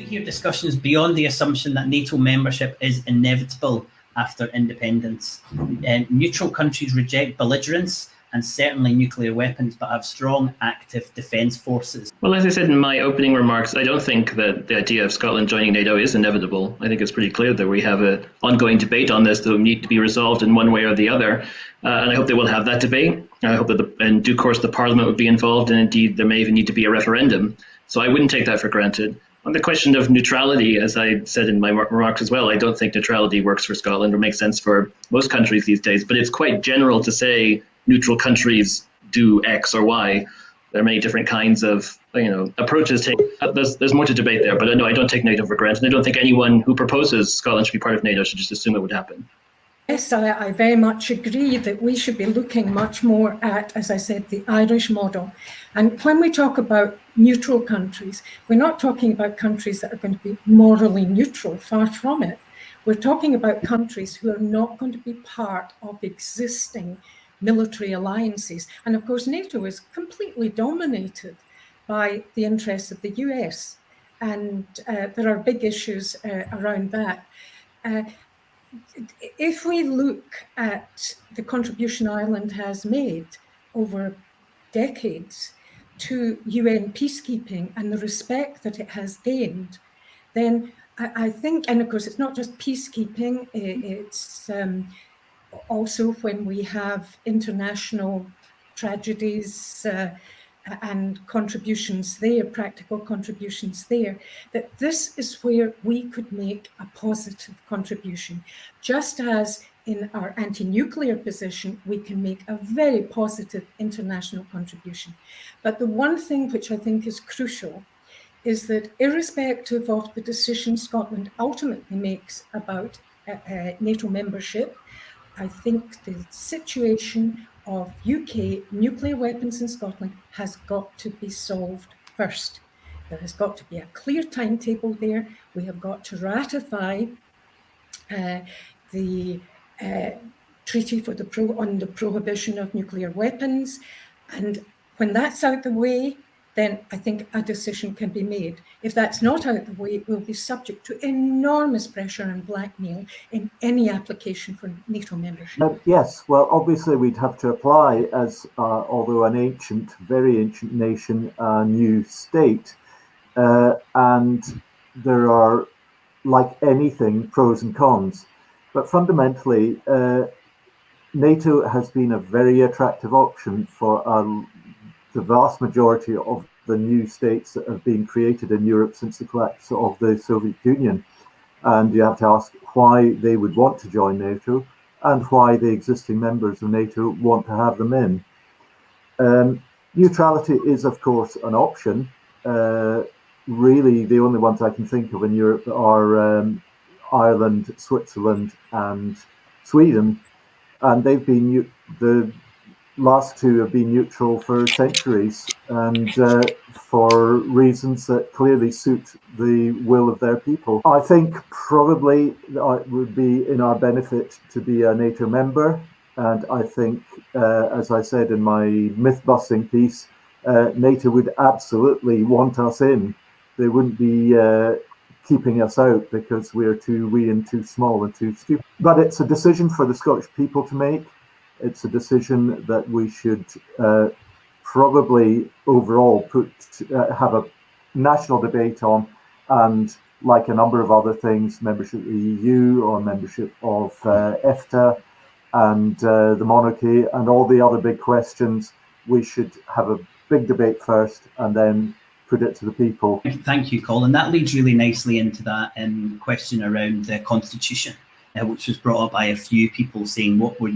hear discussions beyond the assumption that NATO membership is inevitable after independence. Neutral countries reject belligerence and certainly nuclear weapons, but have strong active defence forces. Well, as I said in my opening remarks, I don't think that the idea of Scotland joining NATO is inevitable. I think it's pretty clear that we have an ongoing debate on this that will need to be resolved in one way or the other. And I hope they will have that debate. I hope that in due course the Parliament would be involved, and indeed there may even need to be a referendum. So I wouldn't take that for granted. On the question of neutrality, as I said in my remarks as well, I don't think neutrality works for Scotland or makes sense for most countries these days, but it's quite general to say neutral countries do X or Y. There are many different kinds of approaches. There's more to debate there, but no, I don't take NATO for granted. I don't think anyone who proposes Scotland should be part of NATO should just assume it would happen. Yes, I very much agree that we should be looking much more at, as I said, the Irish model. And when we talk about neutral countries, we're not talking about countries that are going to be morally neutral, far from it. We're talking about countries who are not going to be part of existing military alliances. And of course, NATO is completely dominated by the interests of the US. And there are big issues around that. If we look at the contribution Ireland has made over decades to UN peacekeeping and the respect that it has gained, then I think, and of course it's not just peacekeeping, it's also when we have international tragedies and contributions there, practical contributions there, that this is where we could make a positive contribution. Just as in our anti-nuclear position, we can make a very positive international contribution. But the one thing which I think is crucial is that irrespective of the decision Scotland ultimately makes about NATO membership, I think the situation of UK nuclear weapons in Scotland has got to be solved first. There has got to be a clear timetable there. We have got to ratify the treaty on the prohibition of nuclear weapons. And when that's out the way, then I think a decision can be made. If that's not out the way, it will be subject to enormous pressure and blackmail in any application for NATO membership. Yes, well, obviously we'd have to apply as, although an ancient, very ancient nation, a new state. And there are, like anything, pros and cons. But fundamentally, NATO has been a very attractive option for the vast majority of the new states that have been created in Europe since the collapse of the Soviet Union. And you have to ask why they would want to join NATO and why the existing members of NATO want to have them in. Neutrality is, of course, an option. Really, the only ones I can think of in Europe are Ireland, Switzerland, and Sweden. And they've been the last two have been neutral for centuries, and for reasons that clearly suit the will of their people. I think probably it would be in our benefit to be a NATO member, and I think, as I said in my myth-busting piece, NATO would absolutely want us in. They wouldn't be keeping us out because we're too wee and too small and too stupid. But it's a decision for the Scottish people to make. It's a decision that we should probably overall have a national debate on, and like a number of other things, membership of the EU or membership of EFTA and the monarchy and all the other big questions, we should have a big debate first and then put it to the people. Thank you, Colin. That leads really nicely into that question around the constitution, which was brought up by a few people saying what would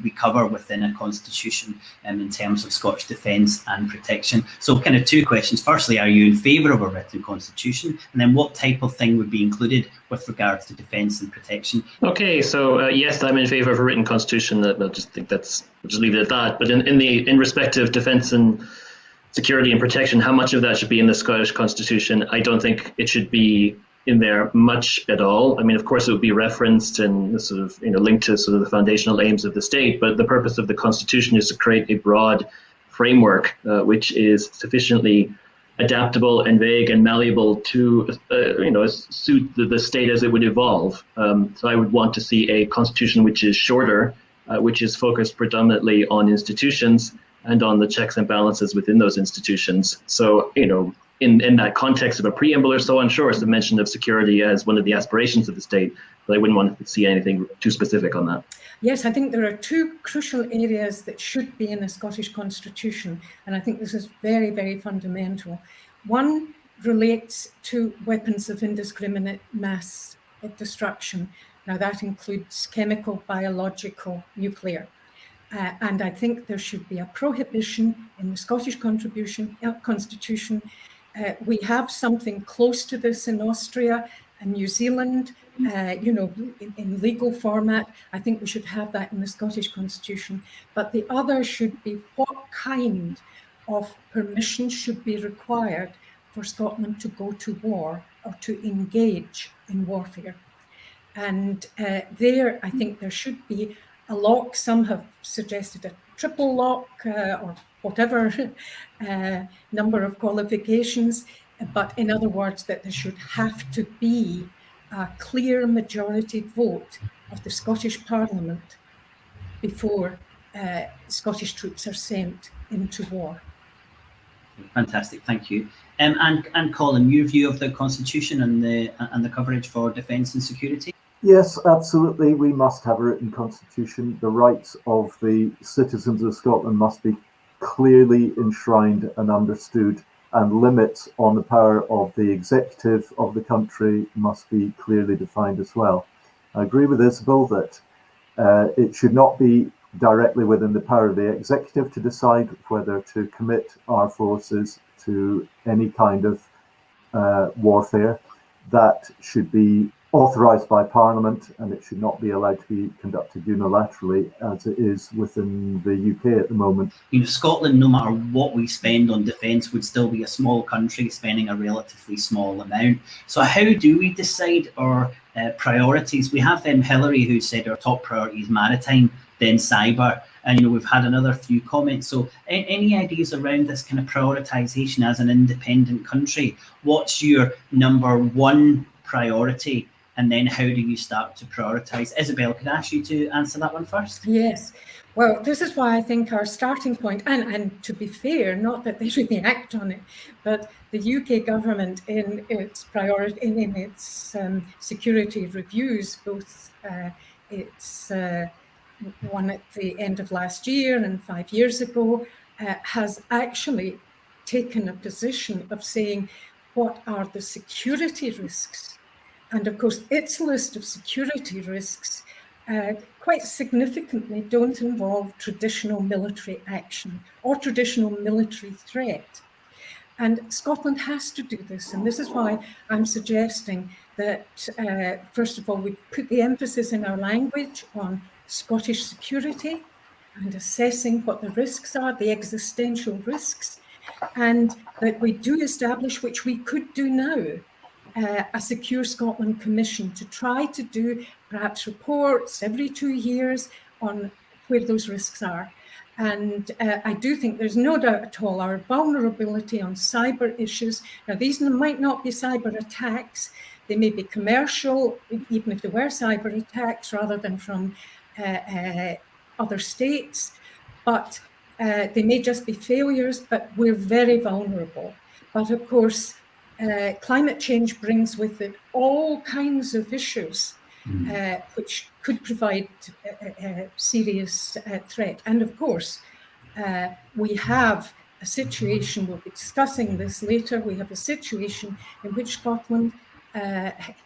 we cover within a constitution in terms of Scottish defence and protection. So kind of two questions. Firstly, are you in favour of a written constitution? And then what type of thing would be included with regards to defence and protection? Okay, so yes, I'm in favour of a written constitution. I'll just leave it at that. But in respect of defence and security and protection, how much of that should be in the Scottish constitution? I don't think it should be in there much at all. I mean, of course, it would be referenced and sort of linked to sort of the foundational aims of the state. But the purpose of the constitution is to create a broad framework which is sufficiently adaptable and vague and malleable to suit the state as it would evolve. So I would want to see a constitution which is shorter, which is focused predominantly on institutions and on the checks and balances within those institutions. So, in that context of a preamble or so on, sure, it's the mention of security as one of the aspirations of the state, but I wouldn't want to see anything too specific on that. Yes, I think there are two crucial areas that should be in the Scottish Constitution, and I think this is very, very fundamental. One relates to weapons of indiscriminate mass destruction. Now that includes chemical, biological, nuclear. And I think there should be a prohibition in the Scottish Constitution. We have something close to this in Austria and New Zealand, in legal format. I think we should have that in the Scottish Constitution. But the other should be what kind of permission should be required for Scotland to go to war or to engage in warfare. And there, I think there should be a lock. Some have suggested a triple lock or whatever number of qualifications. But in other words, that there should have to be a clear majority vote of the Scottish Parliament before Scottish troops are sent into war. Fantastic, thank you. And Colin, your view of the Constitution and the coverage for defence and security? Yes, absolutely. We must have a written constitution. The rights of the citizens of Scotland must be clearly enshrined and understood, and limits on the power of the executive of the country must be clearly defined as well. I agree with Isabel that it should not be directly within the power of the executive to decide whether to commit our forces to any kind of warfare. That should be authorised by Parliament, and it should not be allowed to be conducted unilaterally as it is within the UK at the moment. Scotland, no matter what we spend on defence, would still be a small country spending a relatively small amount. So how do we decide our priorities? We have Hillary, who said our top priority is maritime, then cyber, and we've had another few comments. So any ideas around this kind of prioritisation as an independent country? What's your number one priority? And then how do you start to prioritise? Isabel, could I ask you to answer that one first? Yes. Well, this is why I think our starting point, and to be fair, not that they really act on it, but the UK government in its security reviews, both its one at the end of last year and 5 years ago, has actually taken a position of saying what are the security risks. And of course, its list of security risks quite significantly don't involve traditional military action or traditional military threat. And Scotland has to do this. And this is why I'm suggesting that, first of all, we put the emphasis in our language on Scottish security and assessing what the risks are, the existential risks, and that we do establish, which we could do now, a Secure Scotland Commission to try to do perhaps reports every 2 years on where those risks are. And I do think there's no doubt at all our vulnerability on cyber issues. Now, these might not be cyber attacks. They may be commercial, even if they were cyber attacks rather than from other states. But they may just be failures, but we're very vulnerable. But of course, climate change brings with it all kinds of issues which could provide a serious threat. And of course, we have a situation, we'll be discussing this later, we have a situation in which Scotland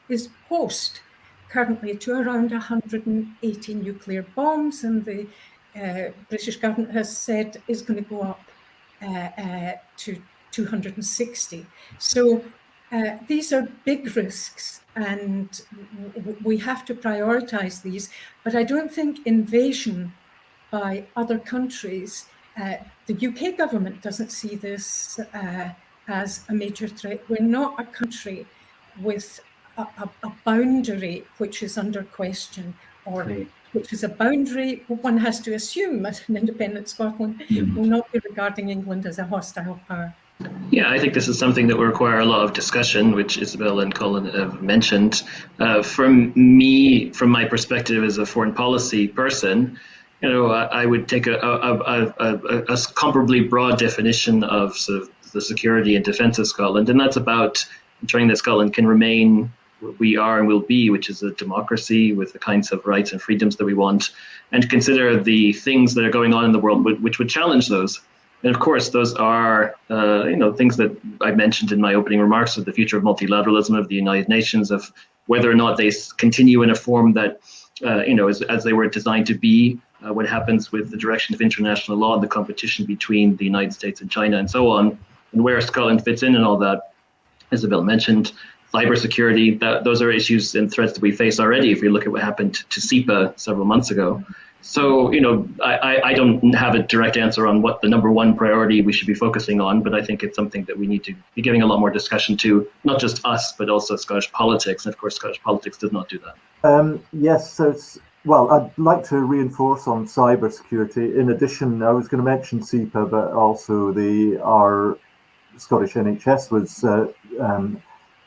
is host currently to around 180 nuclear bombs, and the British government has said is going to go up to 260. So these are big risks, and we have to prioritise these. But I don't think invasion by other countries, the UK government doesn't see this as a major threat. We're not a country with a boundary which is under question, or which is a boundary one has to assume that an independent Scotland will not be regarding England as a hostile power. Yeah, I think this is something that will require a lot of discussion, which Isabel and Colin have mentioned. From my perspective as a foreign policy person, I would take a comparably broad definition of sort of the security and defence of Scotland, and that's about ensuring that Scotland can remain what we are and will be, which is a democracy with the kinds of rights and freedoms that we want, and consider the things that are going on in the world which would challenge those. And of course, those are things that I mentioned in my opening remarks of the future of multilateralism, of the United Nations, of whether or not they continue in a form that, as they were designed to be, what happens with the direction of international law and the competition between the United States and China and so on, and where Scotland fits in and all that. Isabel mentioned cybersecurity. Those are issues and threats that we face already if we look at what happened to SEPA several months ago. So, I don't have a direct answer on what the number one priority we should be focusing on, but I think it's something that we need to be giving a lot more discussion to, not just us, but also Scottish politics. And of course, Scottish politics does not do that. Yes, so I'd like to reinforce on cybersecurity. In addition, I was going to mention SEPA, but also our Scottish NHS was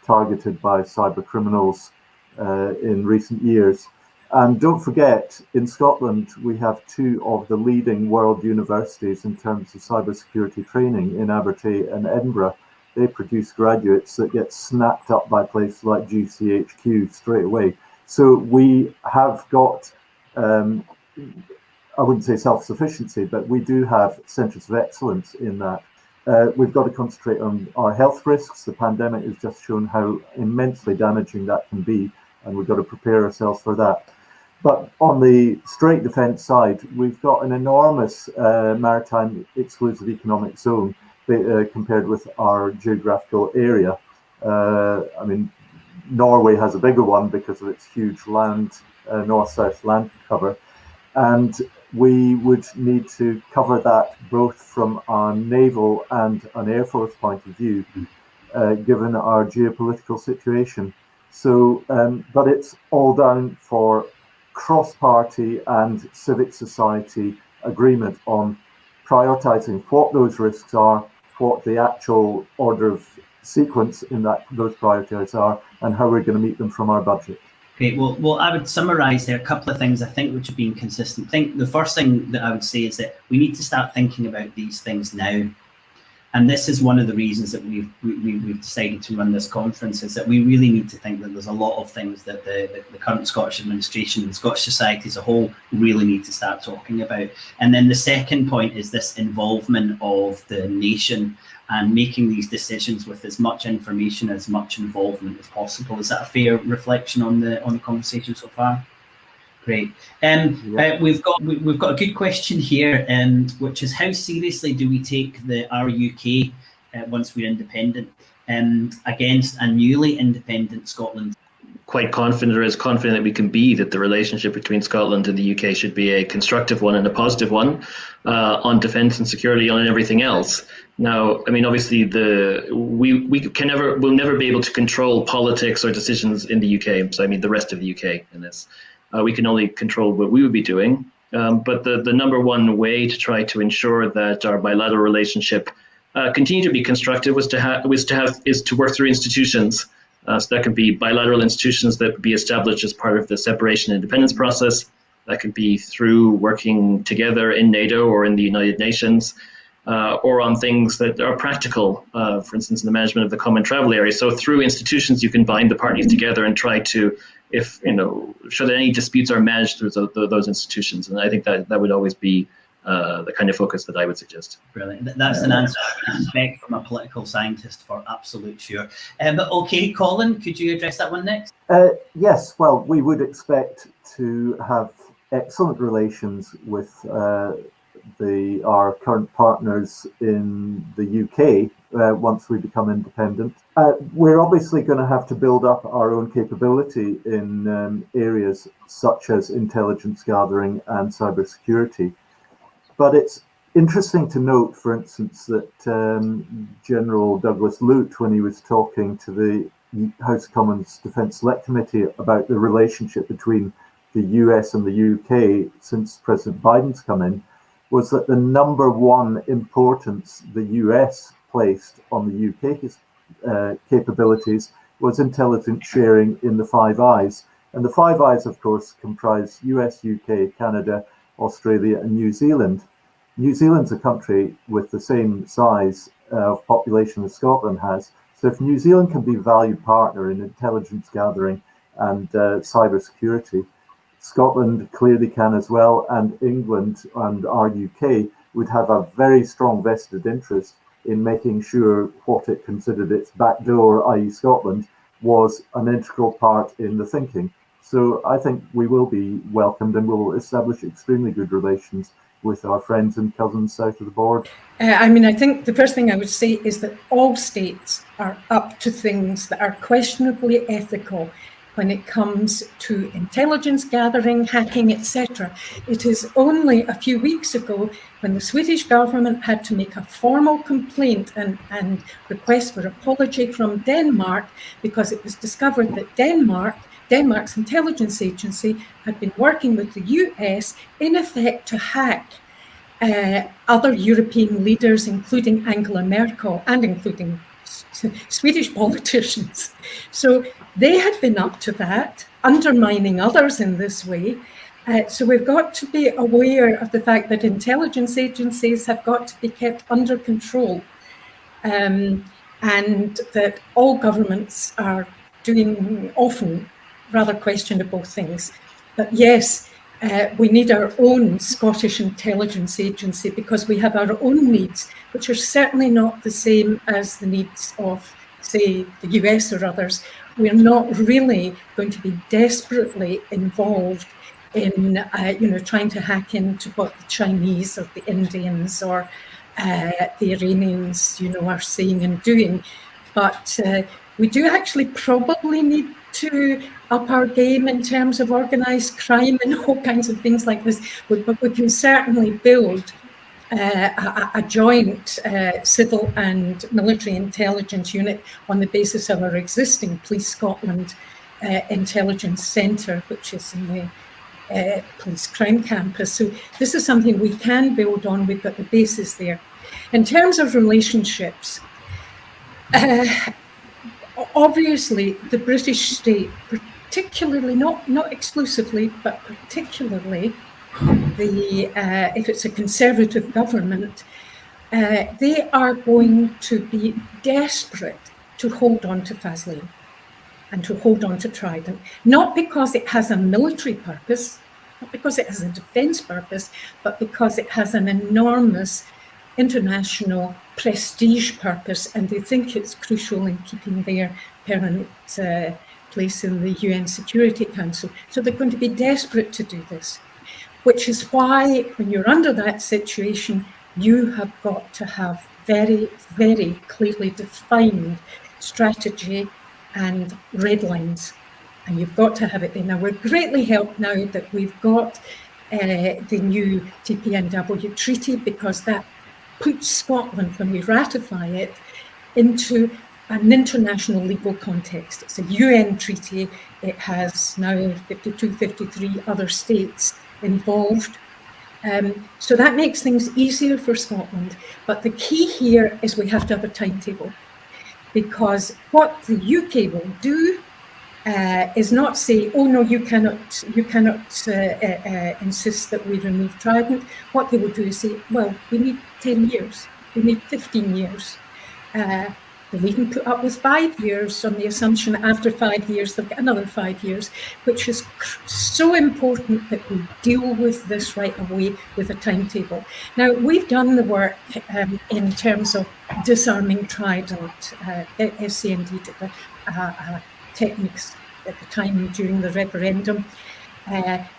targeted by cyber criminals in recent years. And don't forget, in Scotland, we have two of the leading world universities in terms of cybersecurity training in Aberdeen and Edinburgh. They produce graduates that get snapped up by places like GCHQ straight away. So we have got, I wouldn't say self-sufficiency, but we do have centres of excellence in that. We've got to concentrate on our health risks. The pandemic has just shown how immensely damaging that can be, and we've got to prepare ourselves for that. But on the straight defence side, we've got an enormous maritime exclusive economic zone compared with our geographical area. I mean, Norway has a bigger one because of its huge land, north-south land cover. And we would need to cover that both from a naval and an air force point of view, given our geopolitical situation. So, but it's all down for cross-party and civic society agreement on prioritising what those risks are, what the actual order of sequence in those priorities are, and how we're going to meet them from our budget. Great. Well, I would summarise there a couple of things I think which have been consistent. I think the first thing that I would say is that we need to start thinking about these things now. And this is one of the reasons that we've decided to run this conference, is that we really need to think that there's a lot of things that the current Scottish administration and Scottish society as a whole really need to start talking about. And then the second point is this involvement of the nation and making these decisions with as much information, as much involvement as possible. Is that a fair reflection on the conversation so far? Great. We've got a good question here, which is, how seriously do we take our UK once we're independent against a newly independent Scotland? Quite confident, or as confident that we can be, that the relationship between Scotland and the UK should be a constructive one and a positive one on defence and security, on everything else. Now, I mean, obviously, we'll never be able to control politics or decisions in the UK. So I mean, the rest of the UK in this. We can only control what we would be doing. But the number one way to try to ensure that our bilateral relationship continue to be constructive is to work through institutions. So that could be bilateral institutions that would be established as part of the separation and independence process. That could be through working together in NATO or in the United Nations, or on things that are practical, for instance, in the management of the common travel area. So through institutions, you can bind the parties together and try to, show that any disputes are managed through those institutions. And I think that would always be the kind of focus that I would suggest. Brilliant. That's an answer I expect from a political scientist for absolute sure. But okay, Colin, could you address that one next? Yes, well, we would expect to have excellent relations with our current partners in the UK once we become independent. We're obviously going to have to build up our own capability in areas such as intelligence gathering and cybersecurity. But it's interesting to note, for instance, that General Douglas Lute, when he was talking to the House of Commons Defence Select Committee about the relationship between the US and the UK since President Biden's come in, was that the number one importance the US placed on the UK's capabilities was intelligence sharing in the Five Eyes. And the Five Eyes, of course, comprise US, UK, Canada, Australia, and New Zealand. New Zealand's a country with the same size of population as Scotland has. So if New Zealand can be a valued partner in intelligence gathering and cyber security, Scotland clearly can as well, and England and our UK would have a very strong vested interest in making sure what it considered its backdoor, i.e. Scotland, was an integral part in the thinking. So I think we will be welcomed and will establish extremely good relations with our friends and cousins south of the border. I mean, I think the first thing I would say is that all states are up to things that are questionably ethical when it comes to intelligence gathering, hacking, etc. It is only a few weeks ago when the Swedish government had to make a formal complaint and request for apology from Denmark because it was discovered that Denmark's intelligence agency had been working with the US in effect to hack other European leaders, including Angela Merkel and including Swedish politicians. So they had been up to that, undermining others in this way. So we've got to be aware of the fact that intelligence agencies have got to be kept under control, and that all governments are doing often rather questionable things. But yes, we need our own Scottish intelligence agency because we have our own needs, which are certainly not the same as the needs of, say, the US or others. We're not really going to be desperately involved in, trying to hack into what the Chinese or the Indians or the Iranians, are saying and doing. But we do actually probably need to up our game in terms of organised crime and all kinds of things like this. But we can certainly build a joint civil and military intelligence unit on the basis of our existing Police Scotland Intelligence Centre, which is in the Police Crime Campus. So this is something we can build on. We've got the basis there. In terms of relationships, obviously the British state, particularly, not exclusively, but particularly if it's a Conservative government, they are going to be desperate to hold on to Faslane and to hold on to Trident, not because it has a military purpose, not because it has a defence purpose, but because it has an enormous international prestige purpose, and they think it's crucial in keeping their permanent place in the UN Security Council. So they're going to be desperate to do this, which is why when you're under that situation, you have got to have very, very clearly defined strategy and red lines, and you've got to have it there. Now, we're greatly helped now that we've got the new TPNW treaty, because that puts Scotland, when we ratify it, into an international legal context. It's a UN treaty. It has now 52, 53 other states involved. So that makes things easier for Scotland. But the key here is we have to have a timetable, because what the UK will do is not say, oh no, you cannot insist that we remove Trident. What they will do is say, well, we need 10 years, we need 15 years. They'll even put up with 5 years on the assumption after 5 years they'll get another 5 years, which is so important that we deal with this right away with a timetable. Now, we've done the work in terms of disarming Trident. SCND did a techniques at the time during the referendum,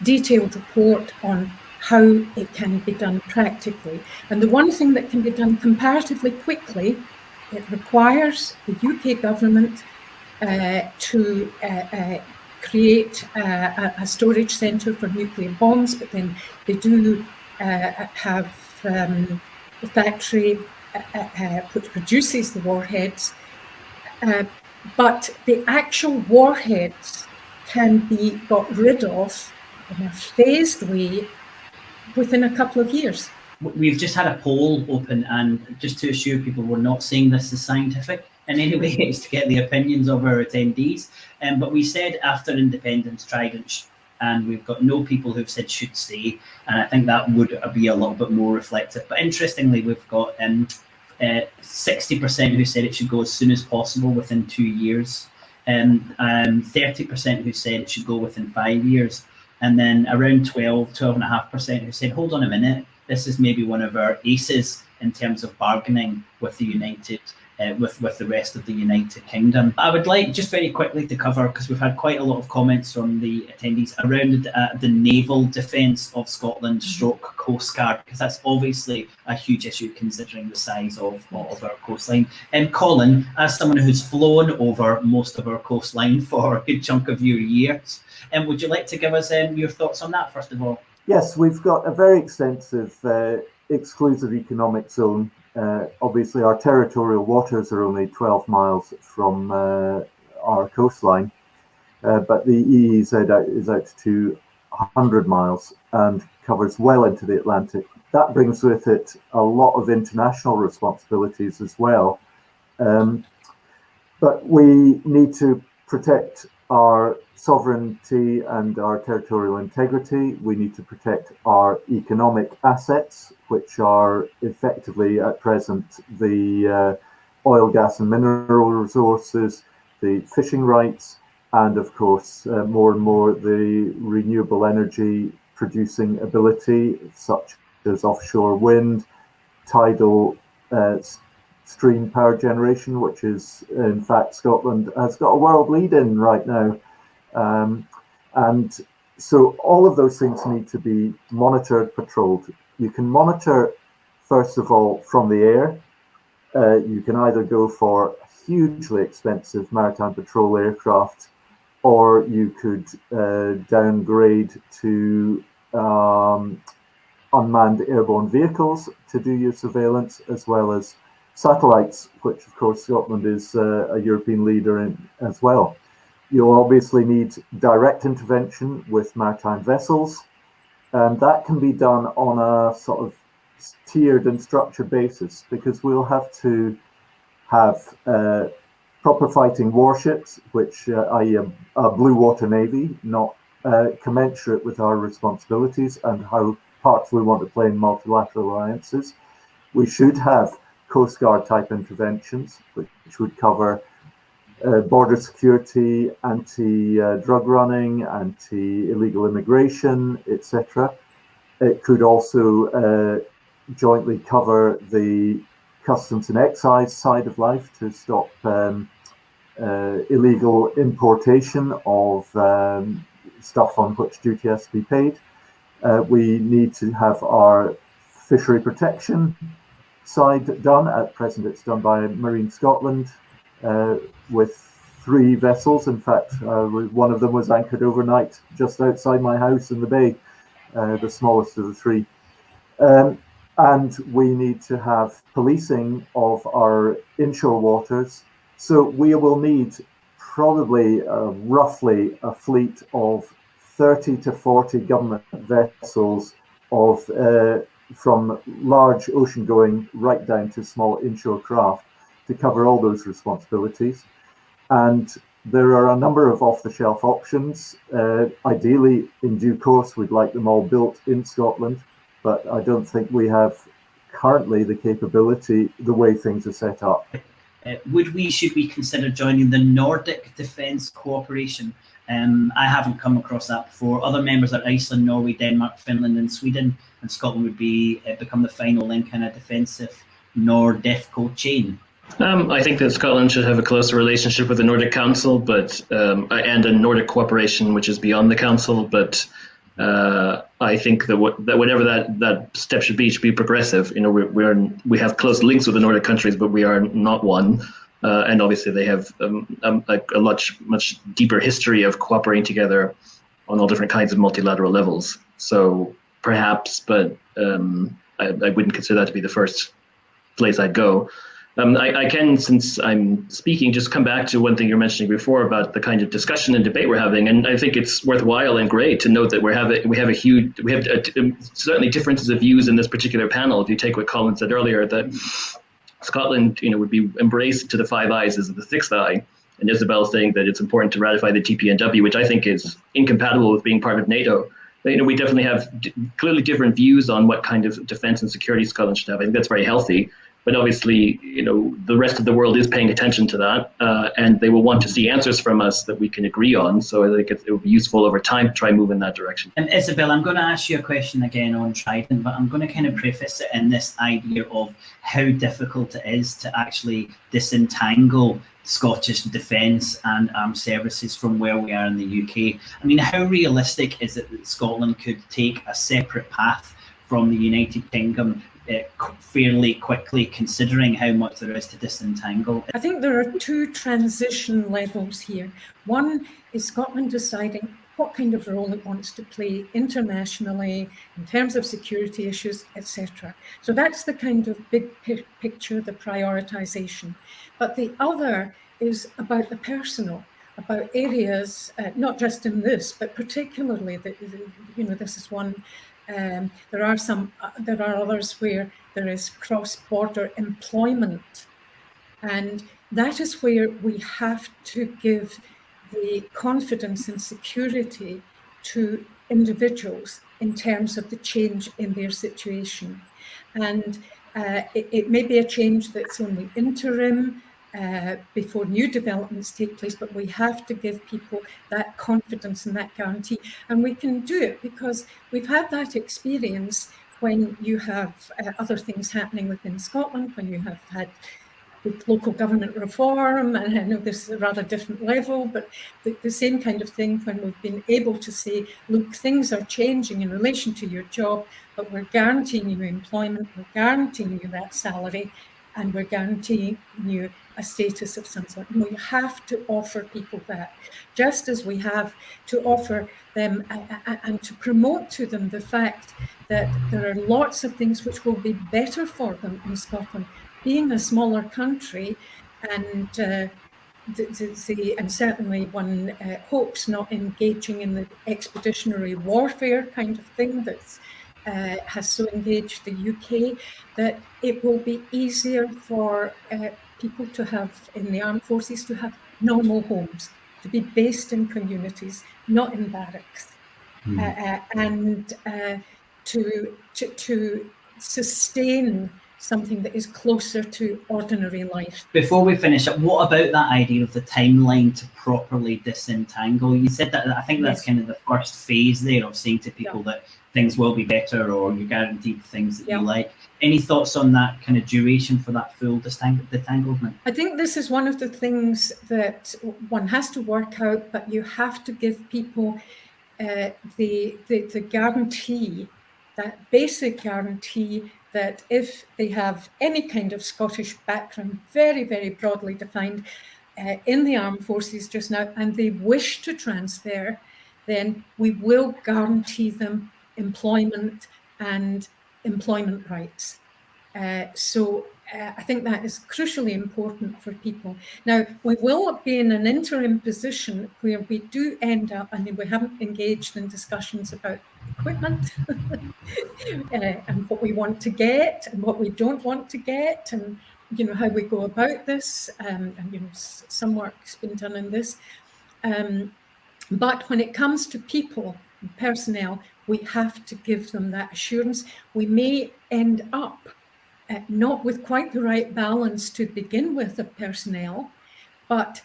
detailed report on how it can be done practically. And the one thing that can be done comparatively quickly, it requires the UK government to create a storage centre for nuclear bombs, but then they do have the factory which produces the warheads. But the actual warheads can be got rid of in a phased way within a couple of years. We've just had a poll open, and just to assure people we're not saying this is scientific in any way, it's to get the opinions of our attendees. But we said after independence, Trident, and we've got no people who've said should stay, and I think that would be a little bit more reflective. But interestingly, we've got 60% who said it should go as soon as possible within 2 years, 30% who said it should go within 5 years, and then around 12.5% who said, hold on a minute, this is maybe one of our aces in terms of bargaining with the United, with the rest of the United Kingdom. I would like just very quickly to cover, because we've had quite a lot of comments from the attendees around the naval defence of Scotland stroke Coast Guard, because that's obviously a huge issue considering the size of our coastline. And Colin, as someone who's flown over most of our coastline for a good chunk of your years, would you like to give us your thoughts on that first of all? Yes, we've got a very extensive exclusive economic zone. Obviously, our territorial waters are only 12 miles from our coastline, but the EEZ is out to 100 miles and covers well into the Atlantic. That brings with it a lot of international responsibilities as well. But we need to protect our sovereignty and our territorial integrity. We need to protect our economic assets, which are effectively at present the oil, gas and mineral resources, the fishing rights, and of course, more and more the renewable energy producing ability, such as offshore wind, tidal stream power generation, which is in fact Scotland has got a world lead in right now. And so all of those things need to be monitored, patrolled. You can monitor, first of all, from the air. You can either go for hugely expensive maritime patrol aircraft, or you could downgrade to unmanned airborne vehicles to do your surveillance, as well as satellites, which of course Scotland is a European leader in as well. You'll obviously need direct intervention with maritime vessels, and that can be done on a sort of tiered and structured basis, because we'll have to have proper fighting warships, which i.e. a blue water navy, not commensurate with our responsibilities and how parts we want to play in multilateral alliances. We should have Coast Guard type interventions, which would cover border security, anti-drug running, anti-illegal immigration, etc. It could also jointly cover the customs and excise side of life to stop illegal importation of stuff on which duty has to be paid. We need to have our fishery protection side done. At present, it's done by Marine Scotland with 3 vessels. In fact, one of them was anchored overnight just outside my house in the bay, the smallest of the 3. And we need to have policing of our inshore waters. So we will need probably roughly a fleet of 30 to 40 government vessels of from large ocean going right down to small inshore craft to cover all those responsibilities. And there are a number of off-the-shelf options. Ideally, in due course, we'd like them all built in Scotland, but I don't think we have currently the capability the way things are set up. Should we consider joining the Nordic Defence Cooperation? I haven't come across that before. Other members are Iceland, Norway, Denmark, Finland and Sweden, and Scotland would become the final link in a defensive NORDEFCO chain. I think that Scotland should have a closer relationship with the Nordic Council, but and a Nordic cooperation which is beyond the Council. But I think that whatever that step should be progressive. You know, we have close links with the Nordic countries, but we are not one. And obviously, they have a much deeper history of cooperating together on all different kinds of multilateral levels. So perhaps, but I wouldn't consider that to be the first place I'd go. I can, since I'm speaking, just come back to one thing you're mentioning before about the kind of discussion and debate we're having, and I think it's worthwhile and great to note that we have certainly differences of views in this particular panel. If you take what Colin said earlier, that Scotland, would be embraced to the Five Eyes as the sixth eye, and Isabel saying that it's important to ratify the TPNW, which I think is incompatible with being part of NATO. We definitely have clearly different views on what kind of defense and security Scotland should have. I think that's very healthy. But obviously, the rest of the world is paying attention to that, and they will want to see answers from us that we can agree on. So I think it will be useful over time to try and move in that direction. And Isabel, I'm going to ask you a question again on Trident, but I'm going to kind of preface it in this idea of how difficult it is to actually disentangle Scottish defence and armed services from where we are in the UK. I mean, how realistic is it that Scotland could take a separate path from the United Kingdom fairly quickly, considering how much there is to disentangle? I think there are two transition levels here. One is Scotland deciding what kind of role it wants to play internationally in terms of security issues, etc. So that's the kind of big picture, the prioritisation. But the other is about the personal, about areas, not just in this, but particularly, this is one. There are others where there is cross-border employment, and that is where we have to give the confidence and security to individuals in terms of the change in their situation. And it may be a change that's only interim, before new developments take place, but we have to give people that confidence and that guarantee. And we can do it because we've had that experience when you have other things happening within Scotland, when you have had with local government reform, and I know this is a rather different level, but the same kind of thing when we've been able to say, look, things are changing in relation to your job, but we're guaranteeing you employment, we're guaranteeing you that salary, and we're guaranteeing you a status of some sort. And we have to offer people that, just as we have to offer them and to promote to them the fact that there are lots of things which will be better for them in Scotland. Being a smaller country, and and certainly one hopes not engaging in the expeditionary warfare kind of thing that's has so engaged the UK, that it will be easier for people to have, in the armed forces, to have normal homes, to be based in communities, not in barracks, and to sustain something that is closer to ordinary life. Before we finish up, what about that idea of the timeline to properly disentangle? You said that I think that's kind of the first phase there of saying to people that things will be better, or you guaranteed things that you like. Any thoughts on that kind of duration for that full detanglement? I think this is one of the things that one has to work out, but you have to give people the guarantee, that basic guarantee, that if they have any kind of Scottish background, very, very broadly defined, in the armed forces just now, and they wish to transfer, then we will guarantee them employment and employment rights. So I think that is crucially important for people. Now, we will be in an interim position where we do end up, I mean, we haven't engaged in discussions about equipment and what we want to get and what we don't want to get, and how we go about this, and some work's been done in this. But when it comes to people and personnel, we have to give them that assurance. We may end up not with quite the right balance to begin with of personnel, but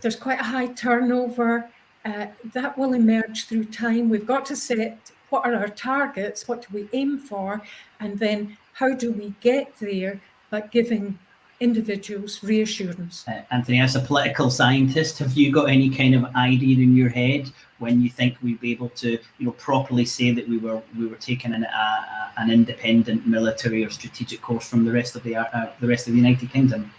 there's quite a high turnover. That will emerge through time. We've got to set what are our targets, what do we aim for, and then how do we get there by giving individuals reassurance. Anthony, as a political scientist, have you got any kind of idea in your head when you think we'd be able to, properly say that we were taking an independent military or strategic course from the rest of the United Kingdom?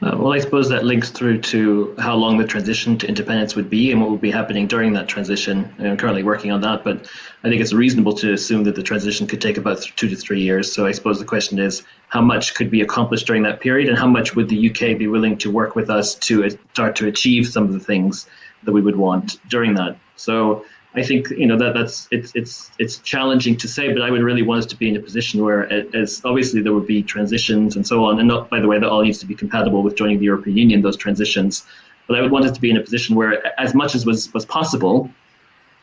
Well, I suppose that links through to how long the transition to independence would be and what would be happening during that transition. I'm currently working on that, but I think it's reasonable to assume that the transition could take about 2 to 3 years. So I suppose the question is, how much could be accomplished during that period, and how much would the UK be willing to work with us to start to achieve some of the things that we would want during that? So I think it's challenging to say, but I would really want us to be in a position where, as obviously there would be transitions and so on, and not, by the way, that all needs to be compatible with joining the European Union, those transitions. But I would want us to be in a position where, as much as was possible,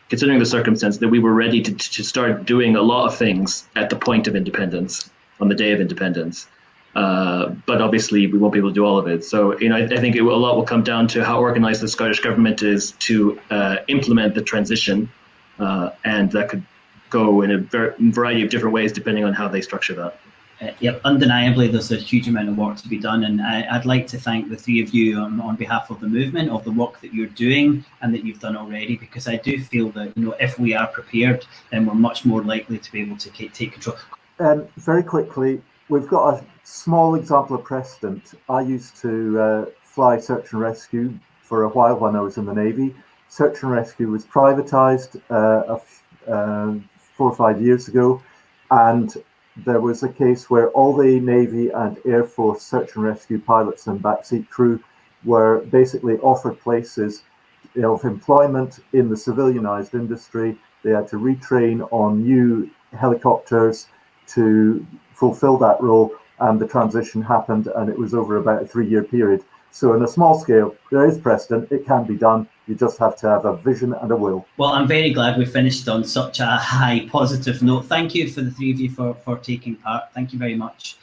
considering the circumstance, that we were ready to start doing a lot of things at the point of independence, on the day of independence. But obviously we won't be able to do all of it. So, I think a lot will come down to how organised the Scottish Government is to implement the transition, and that could go in a variety of different ways depending on how they structure that. Yep, undeniably there's a huge amount of work to be done, and I'd like to thank the three of you on behalf of the movement, of the work that you're doing and that you've done already, because I do feel that if we are prepared, then we're much more likely to be able to take control. Very quickly, we've got a small example of precedent. I used to fly search and rescue for a while when I was in the Navy. Search and rescue was privatised 4 or 5 years ago, and there was a case where all the Navy and Air Force search and rescue pilots and backseat crew were basically offered places of employment in the civilianised industry. They had to retrain on new helicopters to fulfill that role, and the transition happened, and it was over about a 3-year period. So in a small scale, there is precedent. It can be done. You just have to have a vision and a will. Well, I'm very glad we finished on such a high positive note. Thank you for the three of you for taking part. Thank you very much.